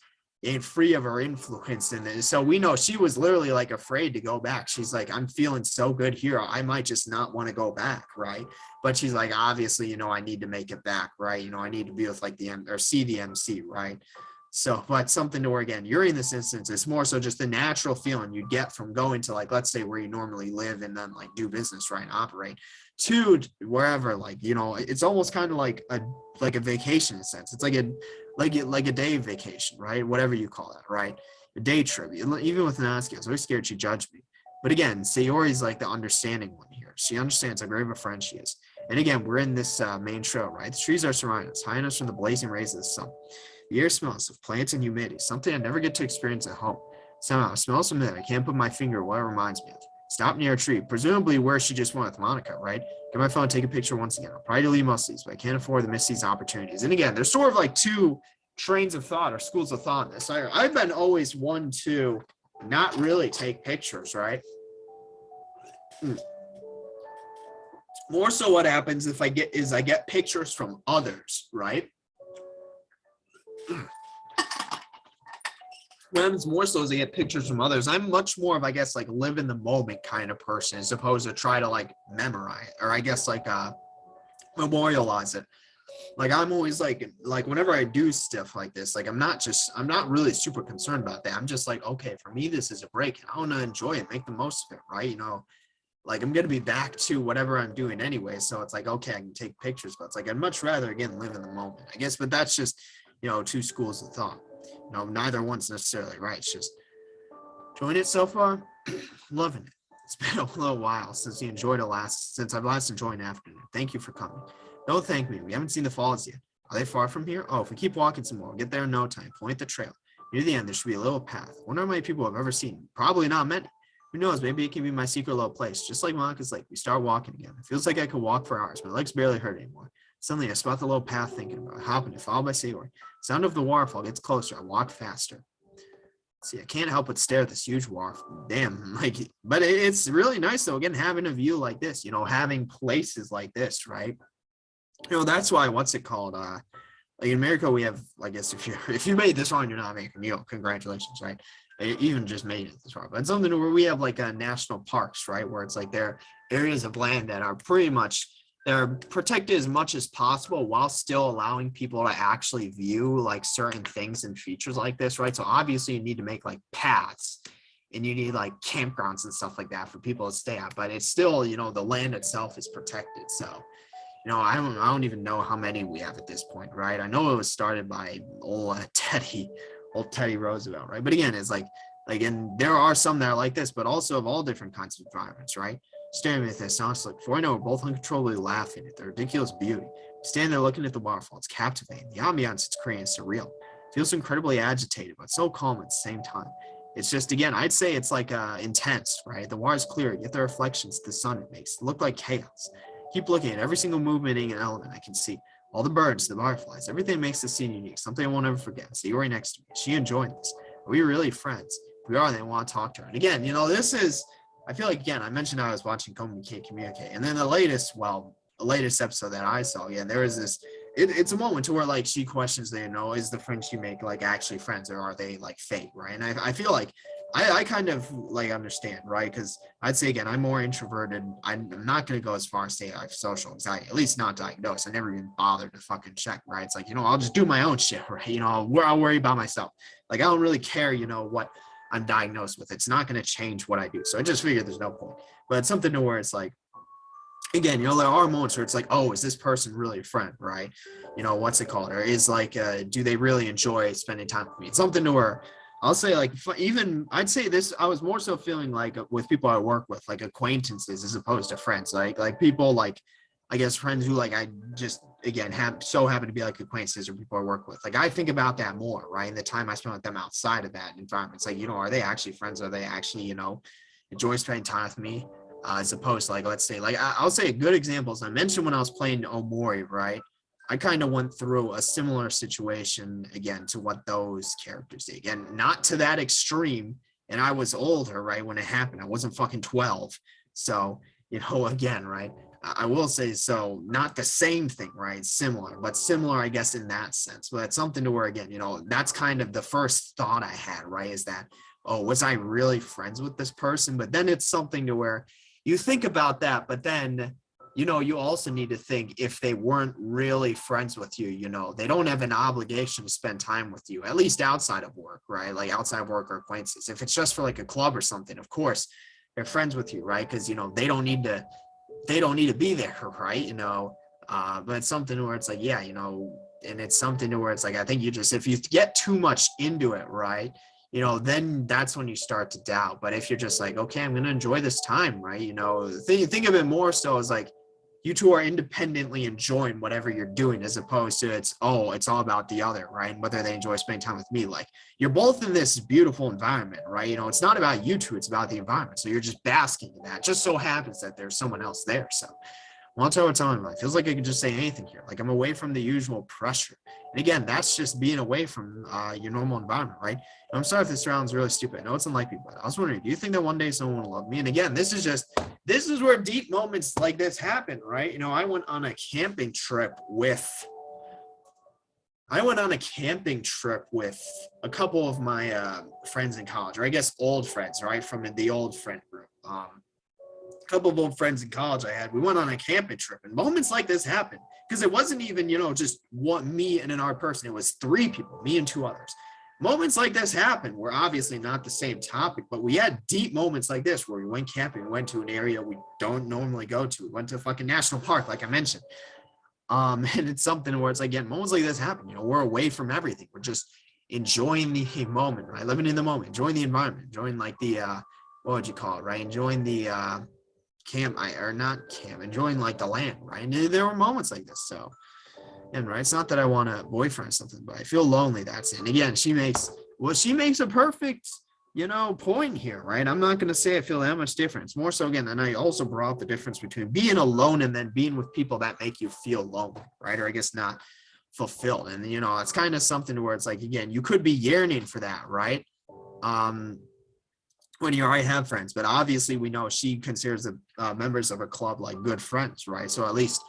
ain't free of her influence, and so we know she was literally like afraid to go back. She's like, I'm feeling so good here, I might just not want to go back, right? But she's like, obviously, I need to make it back, right? I need to be with like see the MC, right? So, but something to where, again, you're in this instance, it's more so just the natural feeling you get from going to, like, let's say where you normally live and then like do business, right, and operate, to wherever, like, it's almost kind of like a vacation in a sense. It's like a day vacation, right? Whatever you call that, right? A day trip. Even with Natsuki, I was always scared she'd judge me. But again, Sayori's like the understanding one here. She understands how great of a friend she is. And again, we're in this main trail, right? The trees are surrounding us, hiding us from the blazing rays of the sun. The air smells of plants and humidity, something I never get to experience at home. Somehow, it smells familiar. I can't put my finger on what it reminds me of. Stop near a tree, presumably where she just went with Monica, right? Get my phone, take a picture once again. I'll probably delete most of these, but I can't afford to miss these opportunities. And again, there's sort of like two trains of thought or schools of thought in this. I've been always one to not really take pictures, right? More so what happens if I get pictures from others, right? When more so as I get pictures from others, I'm much more of, I guess, like live in the moment kind of person, as opposed to try to like memorize or I guess like memorialize it. Like I'm always like whenever I do stuff like this, like I'm not really super concerned about that. I'm just like, okay, for me this is a break and I want to enjoy it, make the most of it, right? Like I'm gonna be back to whatever I'm doing anyway, so it's like, okay, I can take pictures, but it's like I'd much rather again live in the moment, I guess. But that's just two schools of thought. Neither one's necessarily right. It's just enjoying it so far. Loving it. It's been a little while since I've last enjoyed an afternoon. Thank you for coming. Don't thank me. We haven't seen the falls yet. Are they far from here? Oh, if we keep walking some more, we'll get there in no time. Point the trail. Near the end, there should be a little path. I wonder how many people I've ever seen. Probably not many. Who knows? Maybe it can be my secret little place. Just like Monica's Lake, we start walking again. It feels like I could walk for hours. My legs barely hurt anymore. Suddenly, I spot the little path thinking about it. Hopping it, followed by Sayori. Sound of the waterfall gets closer. I walk faster. See, I can't help but stare at this huge waterfall. Damn, but it's really nice though. Again, having a view like this, having places like this, right? That's why, what's it called? Like in America, we have, I guess, if you made this wrong, you're not American. Congratulations, right? You even just made it this far. But it's something where we have like national parks, right? Where it's like there are areas of land that are pretty much, they're protected as much as possible while still allowing people to actually view like certain things and features like this, right? So obviously you need to make like paths and you need like campgrounds and stuff like that for people to stay at, but it's still, the land itself is protected. So, I don't even know how many we have at this point, right? I know it was started by old Teddy Roosevelt, right? But again, it's like, and there are some that are like this, but also of all different kinds of environments, right? staring at this honestly. Before I know, we're both uncontrollably laughing at the ridiculous beauty. We stand there looking at the waterfall. It's captivating. The ambiance it's creating is surreal. It feels incredibly agitated, but so calm at the same time. It's just, again, I'd say it's like intense, right? The water's clear, yet the reflections the sun it makes look like chaos. Keep looking at every single movement and element I can see. All the birds, the butterflies, everything makes the scene unique. Something I won't ever forget. See you right next to me. Is she enjoying this? Are we really friends? If we are, then I want to talk to her. And again, this is, I feel like, again, I mentioned I was watching Come We Can't Communicate. And then the latest episode that I saw, there is this, it's a moment to where, like, she questions, is the friends you make, like, actually friends, or are they, like, fake, right? And I feel like I kind of, like, understand, right? Because I'd say, again, I'm more introverted. I'm not going to go as far as say I have social anxiety, at least not diagnosed. I never even bothered to fucking check, right? It's like, I'll just do my own shit, right? I'll worry about myself. Like, I don't really care, what I'm diagnosed with. It's not going to change what I do. So I just figured there's no point. But it's something to where it's like, again, there are moments where it's like, oh, is this person really a friend, right? What's it called? Or is like, do they really enjoy spending time with me? It's something to where I'll say, like, even I'd say this, I was more so feeling like with people I work with, like acquaintances as opposed to friends, like people, like, I guess friends who, like, I just, again, happen to be like acquaintances or people I work with. Like, I think about that more, right? And the time I spend with them outside of that environment. It's like, are they actually friends? Are they actually, enjoy spending time with me? As opposed to, like, let's say, like, I'll say a good example is I mentioned when I was playing Omori, right? I kind of went through a similar situation, again, to what those characters did. Again, not to that extreme. And I was older, right, when it happened. I wasn't fucking 12. So, again, right, I will say, so not the same thing, right? Similar, but similar, I guess, in that sense. But it's something to where, again, that's kind of the first thought I had, right? Is that, oh, was I really friends with this person? But then it's something to where you think about that, but then, you also need to think if they weren't really friends with you, they don't have an obligation to spend time with you, at least outside of work, right? Like outside of work or acquaintances. If it's just for like a club or something, of course, they're friends with you, right? Because, they don't need to be there, right? But it's something where it's like, yeah, and it's something to where it's like, I think if you get too much into it, right? Then that's when you start to doubt. But if you're just like, okay, I'm going to enjoy this time, right? Think of it more so as like, you two are independently enjoying whatever you're doing, as opposed to it's all about the other, right? And whether they enjoy spending time with me. Like, you're both in this beautiful environment, right? It's not about you two, it's about the environment. So you're just basking in that. It just so happens that there's someone else there. So I'll tell you what's on. It feels like I could just say anything here. Like, I'm away from the usual pressure. And again, that's just being away from your normal environment, right? And I'm sorry if this sounds really stupid. I know it's unlikely, but I was wondering, do you think that one day someone will love me? And again, this is where deep moments like this happen, right? I went on a camping trip with a couple of my friends in college, or I guess old friends, right? From the old friend group. A couple of old friends in college we went on a camping trip, and moments like this happen because it wasn't even, just me and another person. It was 3 people, me and 2 others. Moments like this happen. We're obviously not the same topic, but we had deep moments like this where we went camping. We went to an area we don't normally go to. We went to a fucking national park, like I mentioned. And it's something where it's like, again, moments like this happen. We're away from everything. We're just enjoying the moment, right? Living in the moment, enjoying the environment, enjoying like the what would you call it, right? Enjoying the enjoying like the land, right? And there were moments like this. So, and right, it's not that I want a boyfriend or something, but I feel lonely. That's it. And again, she makes a perfect, point here, right? I'm not going to say I feel that much difference. More so, again, and I also brought up the difference between being alone and then being with people that make you feel lonely, right? Or I guess not fulfilled. And, it's kind of something where it's like, again, you could be yearning for that, right? When you already have friends, but obviously we know she considers the members of her club like good friends, right? So at least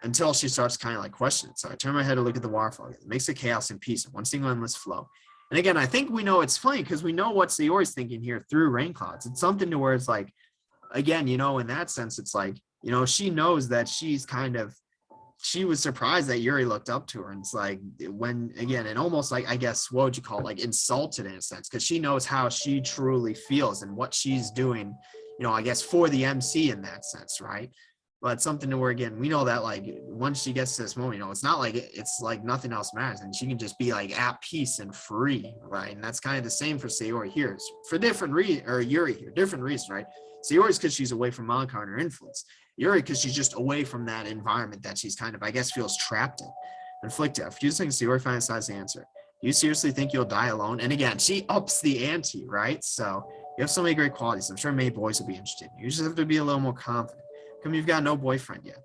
until she starts kind of like questioning. So I turn my head to look at the waterfall. It makes a chaos and peace in one single endless flow. And again, I think we know it's funny because we know what Sayori's thinking here through rain clouds. It's something to where it's like, again, in that sense, it's like, she knows that she was surprised that Yuri looked up to her. And it's like, when, again, and almost like, I guess, what would you call it? Like insulted in a sense, because she knows how she truly feels and what she's doing, I guess, for the MC in that sense, right? but something to where, again, we know that like once she gets to this moment, it's not like it's like nothing else matters, and she can just be like at peace and free, right? And that's kind of the same for Sayori here. It's for different or Yuri here, different reasons, right? Sayori's because she's away from Monica and her influence. Yuri because she's just away from that environment that she's kind of, I guess, feels trapped in. Conflicted. A few things Sayori finally decides the answer. Do you seriously think you'll die alone? And again, she ups the ante, right? So you have so many great qualities. I'm sure many boys will be interested. You just have to be a little more confident. Come, you've got no boyfriend yet.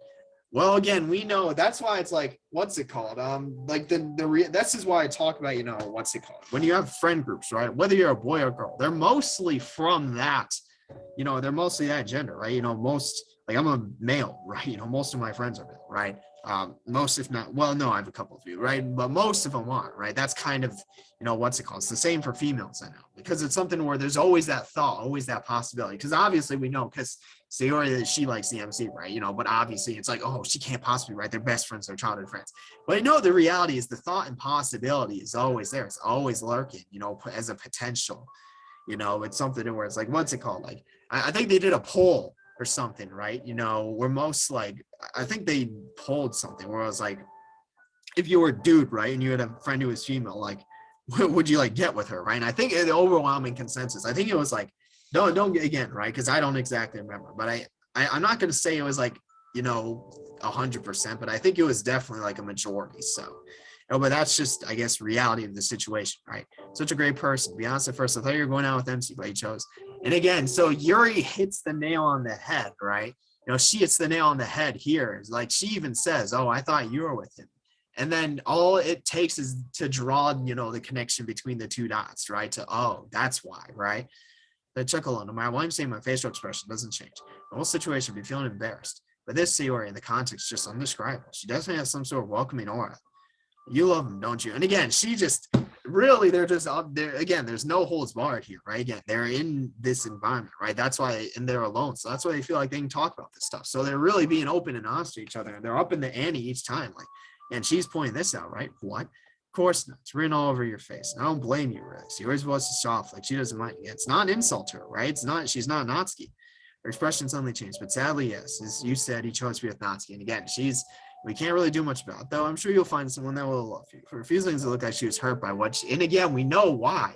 Well, again, we know that's why it's like, what's it called? Like this is why I talk about, what's it called? When you have friend groups, right? Whether you're a boy or girl, they're mostly from that, they're mostly that gender, right? Most, like I'm a male, right? Most of my friends are male, right? Most, if not, well, no, I have a couple of you, right? But most of them aren't, right? That's kind of, what's it called? It's the same for females, I know, because it's something where there's always that thought, always that possibility. Because obviously we know, because Sayori, she likes the MC, right? But obviously it's like, oh, she can't possibly, right? They're best friends, they're childhood friends. But the reality is the thought and possibility is always there. It's always lurking, as a potential, it's something where it's like, what's it called? Like, I think they did a poll or something, right? Where most, like, I think they polled something where I was like, if you were a dude, right, and you had a friend who was female, like, what would you like get with her, right? And I think the overwhelming consensus, I think it was like, don't again, right? Because I don't exactly remember, but I'm not going to say it was like, 100%, but I think it was definitely like a majority. So, but that's just, I guess, reality of the situation, right? Such a great person. To be honest, at first I thought you were going out with MC, but you chose. And again, so Yuri hits the nail on the head, right? She hits the nail on the head here. It's like she even says, oh, I thought you were with him. And then all it takes is to draw, the connection between the two dots, right? To, oh, that's why, right? The chuckle, no matter what I'm saying, my facial expression doesn't change. The whole situation, be feeling embarrassed. But this Sayori in the context is just undescribable. She definitely has some sort of welcoming aura. You love them, don't you? And again, she just really, they're just up there. Again, there's no holds barred here, right? Again, they're in this environment, right? That's why, and they're alone. So that's why they feel like they can talk about this stuff. So they're really being open and honest to each other. And they're up in the ante each time. Like, and she's pointing this out, right? What? Of course not. It's written all over your face. And I don't blame you, really. She always was soft, like she doesn't mind. It's not an insult to her, right? It's not, she's not Natsuki. Her expression suddenly changed. But sadly, yes, as you said, he chose to be with Natsuki. And again, we can't really do much about it, though I'm sure you'll find someone that will love you. For a few things, it looked like she was hurt by what and again, we know why.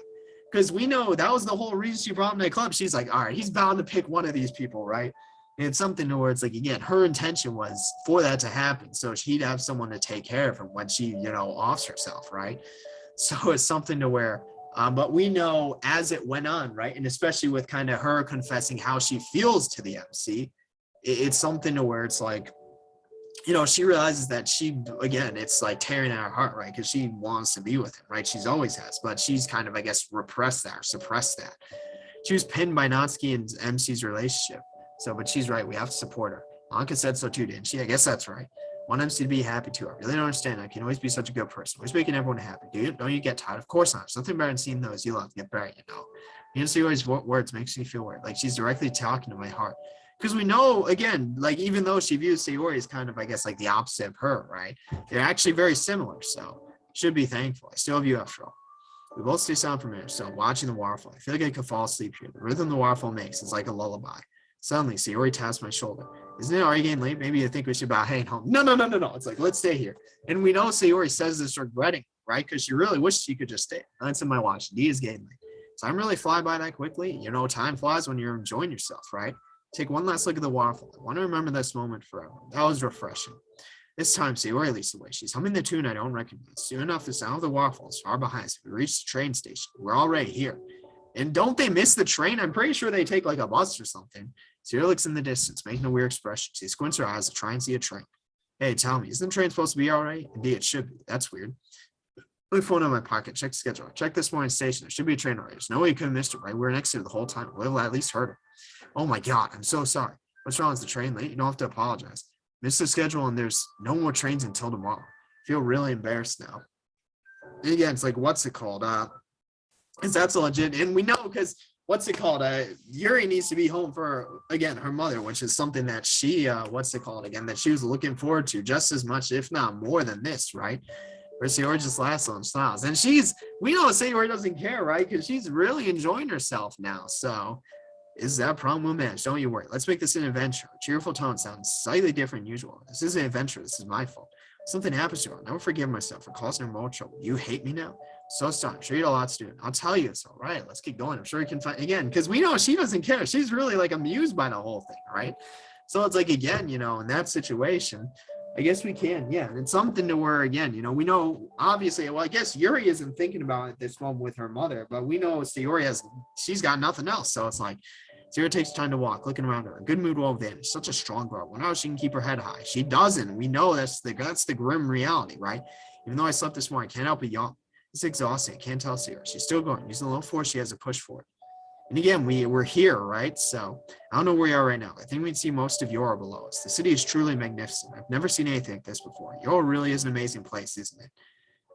Because we know that was the whole reason she brought him to the club. She's like, all right, he's bound to pick one of these people, right? And it's something where it's like, again, her intention was for that to happen. So she'd have someone to take care of him when she, offs herself, right? So it's something to where, but we know as it went on, right? And especially with kind of her confessing how she feels to the MC, it's something to where it's like, she realizes that again, it's like tearing at her heart, right? Because she wants to be with him, right? She's always has, but she's kind of, I guess, repressed that or suppressed that. She was pinned by Natsuki and MC's relationship. So, but she's right. We have to support her. Anka said so too, didn't she? I guess that's right. Want MC to be happy too. I really don't understand. I can always be such a good person. Always making everyone happy. Don't you get tired? Of course not. There's nothing better than seeing those you love get better, see always words makes me feel weird. Like she's directly talking to my heart. Because we know, again, like even though she views Sayori as kind of, I guess, like the opposite of her, right? They're actually very similar. So should be thankful. I still have you after all. We both stay silent for minutes. So watching the waterfall, I feel like I could fall asleep here. The rhythm the waterfall makes is like a lullaby. Suddenly, Sayori taps my shoulder. Isn't it already getting late? Maybe you think we should about heading home. No. It's like, let's stay here. And we know Sayori says this regretting, right? Because she really wished she could just stay. That's in my watch. D is getting late. So I'm really fly by that quickly. Time flies when you're enjoying yourself, right? Take one last look at the waterfall. I want to remember this moment forever. That was refreshing. This time, Sayori leads the way. She's humming the tune I don't recognize. Soon enough, the sound of the waterfall is far behind us. We reach the train station. We're already here. And don't they miss the train? I'm pretty sure they take like a bus or something. Sayori looks in the distance, making a weird expression. She squints her eyes to try and see a train. Hey, tell me, isn't the train supposed to be all right? Indeed, it should be. That's weird. Put my phone in my pocket. Check the schedule. Check this morning's station. There should be a train already. There's no way you could have missed it, right? We were next to it the whole time. We'll at least heard it. Oh my God, I'm so sorry. What's wrong? Is the train late? You don't have to apologize. Missed the schedule and there's no more trains until tomorrow. I feel really embarrassed now. And again, it's like, what's it called? Because that's legit. And we know because what's it called? Yuri needs to be home for, again, her mother, which is something that she, that she was looking forward to just as much, if not more than this, right? Where Sayori just laughs on smiles. And we know Sayori doesn't care, right? Because she's really enjoying herself now. So Is that a problem we'll manage? Don't you worry. Let's make this an adventure. A cheerful tone sounds slightly different than usual. This isn't an adventure. This is my fault. If something happens to her, I'll never forgive myself for causing her more trouble. You hate me now? So stop. I'm sure you had a lot to do. I'll tell you it's all right. Let's keep going. I'm sure we can find again, because we know she doesn't care. She's really like amused by the whole thing, right? So it's like, again, in that situation, I guess we can. Yeah. And it's something to where, again, we know obviously, well, I guess Yuri isn't thinking about it this moment with her mother, but we know Sayori she's got nothing else. So it's like, Sayori takes time to walk, looking around her. A good mood won't vanish. Such a strong girl. When she can keep her head high. She doesn't. We know that's the grim reality, right? Even though I slept this morning, I can't help but yawn. It's exhausting. I can't tell Sayori. She's still going, using the little force she has to push forward. And again, we're here, right? So I don't know where we are right now. I think we'd see most of Yoro below us. The city is truly magnificent. I've never seen anything like this before. Yoro really is an amazing place, isn't it?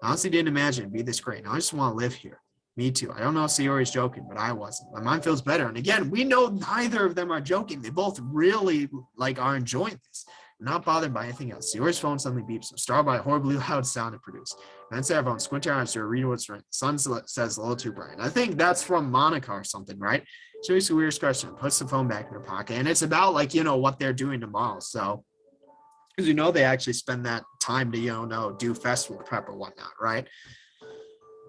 I honestly didn't imagine it'd be this great. Now I just want to live here. Me too. I don't know if Sayori's joking, but I wasn't. My mind feels better. And again, we know neither of them are joking. They both really are enjoying this. I'm not bothered by anything else. Sayori's phone suddenly beeps. I'm startled by a horribly loud sound it produced. And instead everyone squint your eyes to read what's written. The sun says a little too bright. I think that's from Monica or something, right? She makes a weird question, puts the phone back in her pocket. And it's about what they're doing tomorrow. So, because they actually spend that time to, do festival prep or whatnot, right?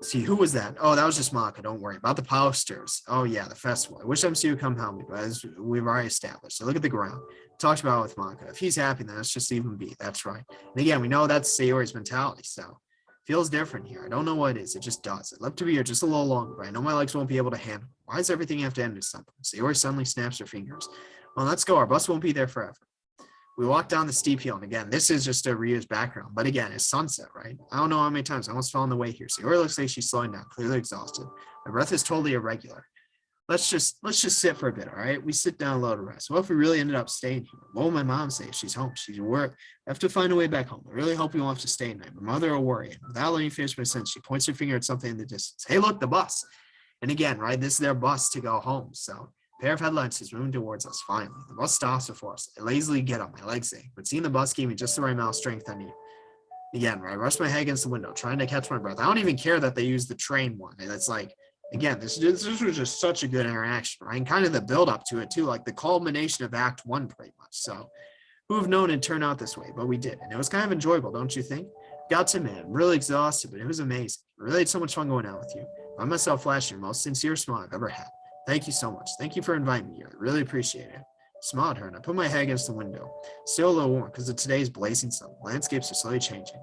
See, who was that? Oh, that was just Monica. Don't worry about the posters. Oh, yeah, the festival. I wish MC would come help me, but as we've already established. So look at the ground. Talked about it with Monica. If he's happy, then let's just leave him be. That's right. And again, we know that's Sayori's mentality. So feels different here. I don't know what it is. It just does. I'd love to be here just a little longer, but I know my legs won't be able to handle it. Why does everything have to end with something? Sayori suddenly snaps her fingers. Well, let's go. Our bus won't be there forever. We walk down the steep hill, and again, this is just a Ryu's background, but again, it's sunset, right? I don't know how many times I almost fell on the way here. Sayori looks like she's slowing down, clearly exhausted. My breath is totally irregular. Let's just sit for a bit, all right? We sit down low to rest. What if we really ended up staying here? What will my mom say if she's home? She's at work. I have to find a way back home. I really hope we won't have to stay tonight. My mother will worry. And without letting me finish my sentence, she points her finger at something in the distance. Hey, look, the bus. And again, right, this is their bus to go home. So a pair of headlights is moving towards us. Finally, the bus stops before us. I lazily get up, my legs ache, but seeing the bus gave me just the right amount of strength I need. Again, right, I rest my head against the window, trying to catch my breath. I don't even care that they use the train one. And it's like, again, this was just such a good interaction, right? And kind of the build up to it too, like the culmination of Act 1 pretty much. So who have known it'd turn out this way, but we did. And it was kind of enjoyable, don't you think? Got to admit, I'm really exhausted, but it was amazing. I really had so much fun going out with you. I myself flashing the most sincere smile I've ever had. Thank you so much. Thank you for inviting me here. I really appreciate it. I smiled at her and I put my head against the window. Still a little warm because of today's blazing sun. Landscapes are slowly changing.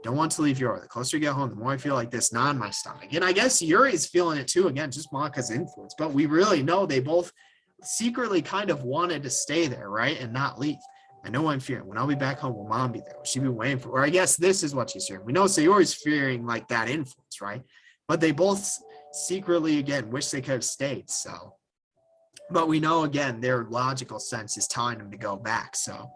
Don't want to leave Yuri. The closer you get home, the more I feel like this knot in my stomach. And I guess Yuri's feeling it too. Again, just Monica's influence. But we really know they both secretly kind of wanted to stay there, right? And not leave. I know I'm fearing. When I'll be back home, will mom be there? Will she be waiting for? Or I guess this is what she's fearing. We know Sayori's fearing like that influence, right? But they both secretly, again, wish they could have stayed. So, but we know, again, their logical sense is telling them to go back. So,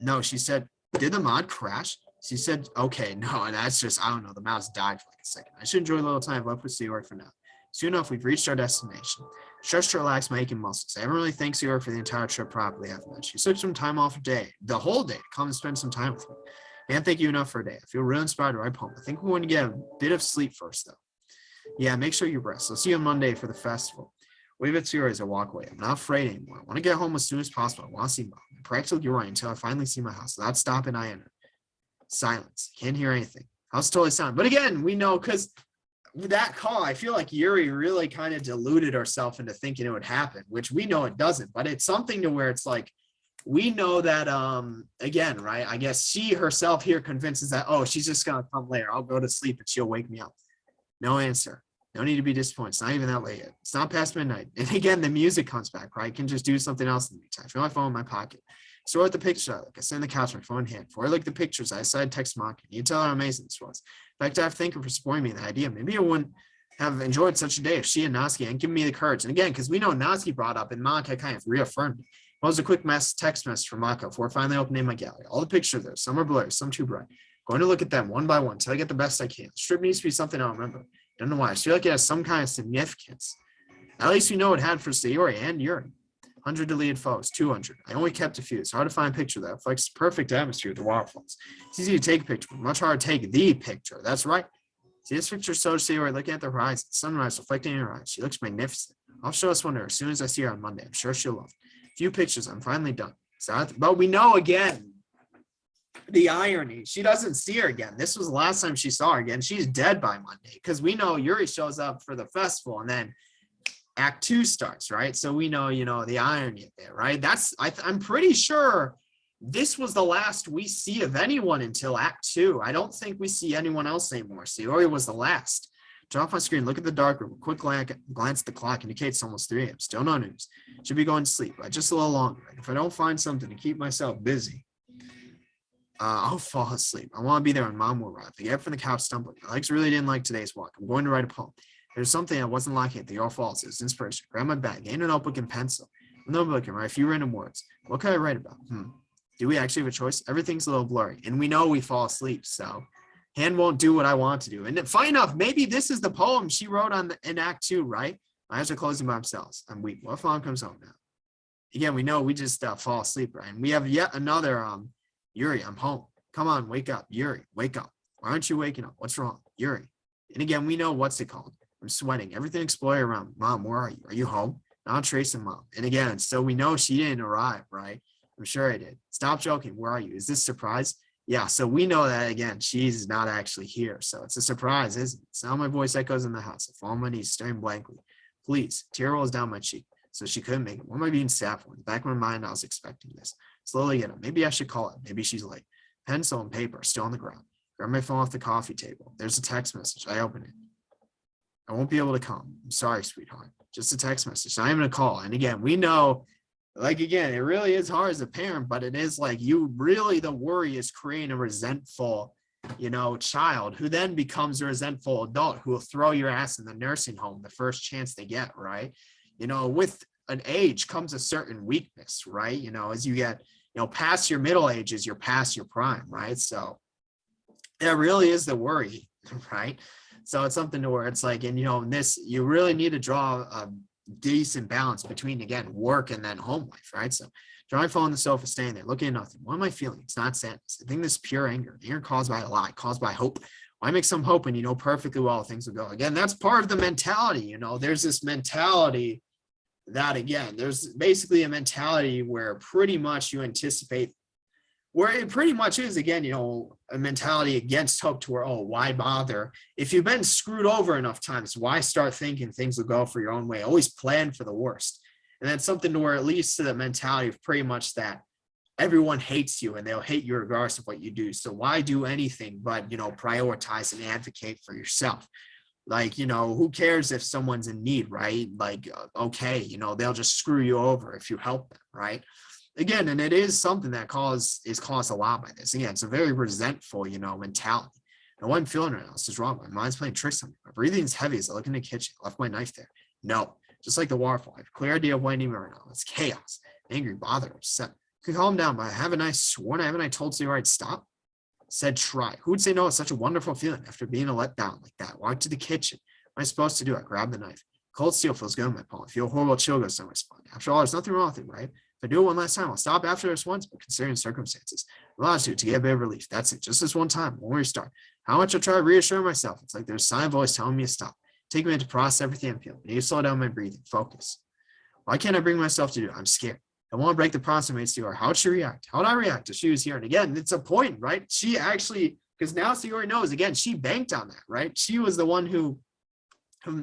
no, she said, did the mod crash? She said, okay, no, and that's just, I don't know, the mouse died for like a second. I should enjoy a little time left with Sayori for now. Soon enough, we've reached our destination. Stretch to relax my aching muscles. I haven't really thanked Sayori for the entire trip properly, haven't I? She took some time off her day, the whole day, to come and spend some time with me. Can't thank you enough for a day. I feel really inspired to ride home. I think we want to get a bit of sleep first, though. Yeah, make sure you rest. I'll see you on Monday for the festival. Wave at Sayori as I walk away. I'm not afraid anymore. I want to get home as soon as possible. I want to see mom. Practically, you're right, until I finally see my house. Without stopping, I enter. Silence. Can't hear anything. House totally silent. But again, we know because with that call, I feel like Yuri really kind of deluded herself into thinking it would happen, which we know it doesn't. But it's something to where it's like, we know that, again, right? I guess she herself here convinces that, oh, she's just going to come later. I'll go to sleep and she'll wake me up. No answer. No need to be disappointed. It's not even that late yet. It's not past midnight. And again, the music comes back, right? I can just do something else in the meantime. I feel my phone in my pocket. So at the picture I look. I sit on the couch, my phone in hand. Before I look at the pictures, I decided to text Monica. You tell her how amazing this was. In fact, I have to thank her for supporting me in the idea. Maybe I wouldn't have enjoyed such a day if she and Natsuki hadn't given me the courage. And again, because we know Natsuki brought up and Monica kind of reaffirmed it. It was a quick text message from Monica before finally opening my gallery. All the pictures there, some are blurry, some too bright. Going to look at them one by one until I get the best I can. The strip needs to be something I'll remember. Don't know why. I just feel like it has some kind of significance. At least we know it had for Sayori and Yuri. 100 deleted photos, 200. I only kept a few. It's hard to find a picture that reflects the perfect atmosphere of the waterfalls. It's easy to take a picture, but much harder to take the picture. That's right. See this picture so Sayori looking at the horizon, sunrise reflecting in her eyes. She looks magnificent. I'll show this one to her as soon as I see her on Monday. I'm sure she'll love it. A few pictures. I'm finally done. But we know again, the irony. She doesn't see her again. This was the last time she saw her again. She's dead by Monday because we know Yuri shows up for the festival and then Act 2 starts, right? So we know, the irony there, right? I'm pretty sure this was the last we see of anyone until Act 2. I don't think we see anyone else anymore. So Yuri was the last. Turn off my screen, look at the dark room. A quick glance at the clock indicates almost 3 a.m. Still no news. Should be going to sleep, but just a little longer. If I don't find something to keep myself busy, I'll fall asleep. I want to be there when Mom will arrive. I get up from the couch stumbling. My legs really didn't like today's walk. I'm going to write a poem. There's something I wasn't liking at the All Falls. It's inspiration. Grab my bag, gain a notebook and pencil. A notebook and write a few random words. What can I write about? Do we actually have a choice? Everything's a little blurry. And we know we fall asleep, so hand won't do what I want to do. And funny enough, maybe this is the poem she wrote in Act 2, right? My eyes are closing by themselves. I'm weak. What if Mom comes home now? Again, we know we just fall asleep, right? And we have yet another Yuri, I'm home. Come on, wake up. Yuri, wake up. Why aren't you waking up? What's wrong? Yuri. And again, we know what's it called. I'm sweating. Everything exploding around. Mom, where are you? Are you home? Not tracing Mom. And again, so we know she didn't arrive, right? I'm sure I did. Stop joking. Where are you? Is this a surprise? Yeah, so we know that, again, she's not actually here. So it's a surprise, isn't it? Sound my voice echoes in the house. I fall on my knees, staring blankly. Please. Tear rolls down my cheek. So she couldn't make it. What am I being sad for? In the back of my mind, I was expecting this. Slowly get up. Maybe I should call it. Maybe she's late. Pencil and paper still on the ground. Grab my phone off the coffee table. There's a text message. I open it. I won't be able to come. I'm sorry, sweetheart. Just a text message. I'm going to call. And again, we know, again, it really is hard as a parent, but it is the worry is creating a resentful, child who then becomes a resentful adult who will throw your ass in the nursing home the first chance they get, right? With an age comes a certain weakness, right? As you get, past your middle ages, you're past your prime, right? So that really is the worry, right? So it's something to where it's in this, you really need to draw a decent balance between, again, work and then home life, right? So draw my phone on the sofa, staying there, looking at nothing. What am I feeling? It's not sadness. I think this is pure anger caused by a lie, caused by hope. Why make some hope when you know perfectly well things will go? Again, that's part of the mentality. There's this mentality that, again, there's basically a mentality where pretty much you anticipate, where it pretty much is, again, a mentality against hope to where, why bother? If you've been screwed over enough times, why start thinking things will go for your own way? Always plan for the worst. And that's something to where it leads to the mentality of pretty much that everyone hates you and they'll hate you regardless of what you do. So why do anything but, prioritize and advocate for yourself? Who cares if someone's in need, right? Okay, they'll just screw you over if you help them, right? Again, and it is something that is caused a lot by this. Again, it's a very resentful, mentality. And what I'm feeling right now is just wrong. My mind's playing tricks on me. My breathing is heavy as I look in the kitchen. I left my knife there. No, just like the waterfall. I have a clear idea of what I need right now. It's chaos, angry, bothered, upset. Could calm down, but haven't I told you right, stop? Said try. Who would say no? It's such a wonderful feeling after being a letdown like that. Walk to the kitchen. What am I supposed to do? I grab the knife. Cold steel feels good in my palm. I feel a horrible chill goes down my spine. After all, there's nothing wrong with it, right? If I do it one last time, I'll stop after this once, but considering circumstances, I'm allowed to get a bit of relief. That's it. Just this one time. Won't restart. How much I try to reassure myself. It's like there's a sign of voice telling me to stop. Take a minute to process everything I'm feeling. I need to slow down my breathing. Focus. Why can't I bring myself to do it? I'm scared. I want to break the promise I made to her. How would she react? How would I react if she was here? And again, it's a point, right? She actually, because now Siori knows, again, she banked on that, right? She was the one who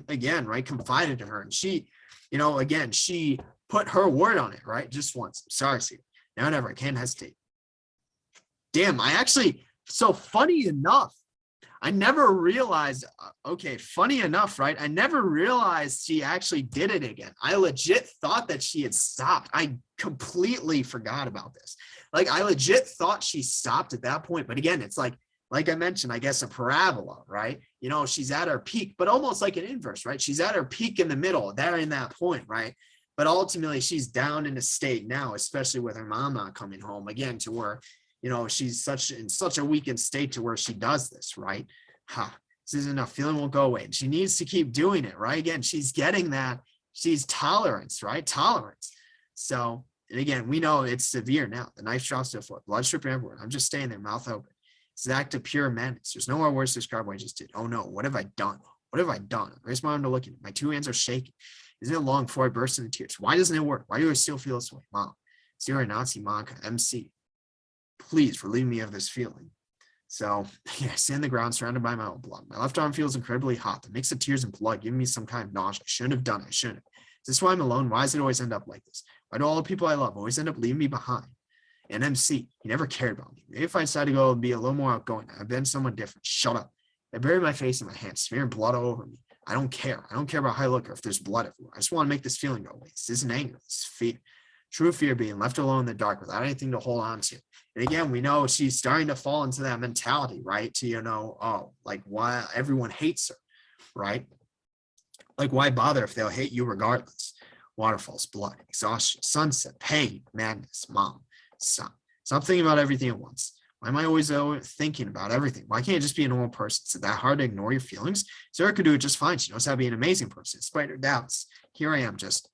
again, right, confided to her. And she, again, she put her word on it, right? Just once. Sorry, Siori. Now never. I can't hesitate. Damn, so funny enough, I never realized, funny enough, right? I never realized she actually did it again. I legit thought that she had stopped. I completely forgot about this. I legit thought she stopped at that point. But again, it's like I mentioned, I guess a parabola, right? She's at her peak, but almost like an inverse, right? She's at her peak in the middle, there in that point, right? But ultimately, she's down in a state now, especially with her mom not coming home again, to where she's in such a weakened state to where she does this, right? This isn't enough. Feeling won't go away. And she needs to keep doing it, right? Again, she's getting that. She's tolerance, right? Tolerance. So, and again, we know it's severe now. The knife drops to the floor, blood dripping everywhere. I'm just staying there, mouth open. It's an act of pure madness. There's no more words to describe what I just did. Oh no, what have I done? What have I done? I raised my arm to look at it. My two hands are shaking. Isn't it long before I burst into tears? Why doesn't it work? Why do I still feel this way? Mom, Zero, Nazi, Monica, MC. Please relieve me of this feeling. So, yeah, I stand on the ground surrounded by my own blood. My left arm feels incredibly hot. The mix of tears and blood giving me some kind of nausea. I shouldn't have done it. I shouldn't have. Is this why I'm alone? Why does it always end up like this? Why do all the people I love always end up leaving me behind? And MC, he never cared about me. Maybe if I decided to go and be a little more outgoing, I've been someone different. Shut up. I buried my face in my hands, smearing blood all over me. I don't care. I don't care about how I look or if there's blood everywhere. I just want to make this feeling go away. This isn't anger. This is fear. True fear, being left alone in the dark without anything to hold on to. And again, we know she's starting to fall into that mentality, right? To, oh, like why everyone hates her, right? Like why bother if they'll hate you regardless? Waterfalls, blood, exhaustion, sunset, pain, madness, mom, son. Stop thinking about everything at once. Why am I always thinking about everything? Why can't I just be a normal person? Is it that hard to ignore your feelings? Sarah could do it just fine. She knows how to be an amazing person, despite her doubts. Here I am, just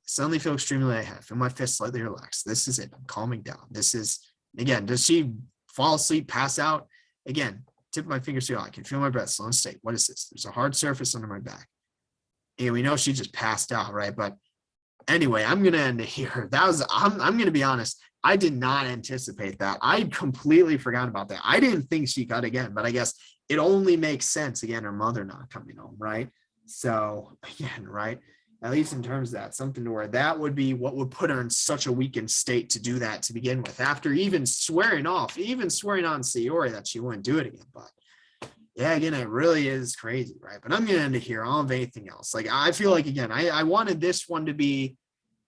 suddenly feel extremely lightheaded. Feel my fist slightly relaxed. This is it. I'm calming down. This is, again, does she fall asleep, pass out? Again, tip of my fingers to I can feel my breath, slow and steady. What is this? There's a hard surface under my back. And we know she just passed out, right? But anyway, I'm going to end it here. I'm going to be honest. I did not anticipate that. I completely forgot about that. I didn't think she cut again, but I guess it only makes sense, again, her mother not coming home, right? So, again, right? At least in terms of that, something to where that would be what would put her in such a weakened state to do that to begin with, after even swearing on Sayori that she wouldn't do it again. But yeah, again, it really is crazy, right? But I'm going to end it here. I don't have anything else. Like, I feel like, again, I wanted this one to be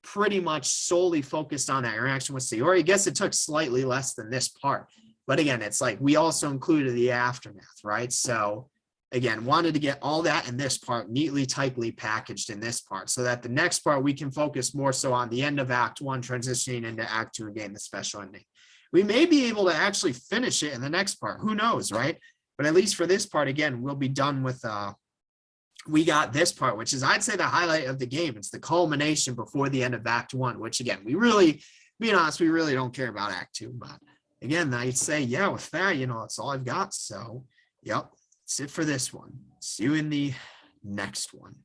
pretty much solely focused on that interaction with Sayori. I guess it took slightly less than this part. But again, it's like we also included the aftermath, right? So again, wanted to get all that in this part neatly, tightly packaged in this part so that the next part we can focus more so on the end of Act 1, transitioning into Act 2 and getting the special ending. We may be able to actually finish it in the next part. Who knows, right? But at least for this part, again, we'll be done with we got this part, which is, I'd say, the highlight of the game. It's the culmination before the end of Act 1, which, again, we really, being honest, we really don't care about Act 2. But again, I'd say, yeah, with that, that's all I've got. So, yep, that's it for this one. See you in the next one.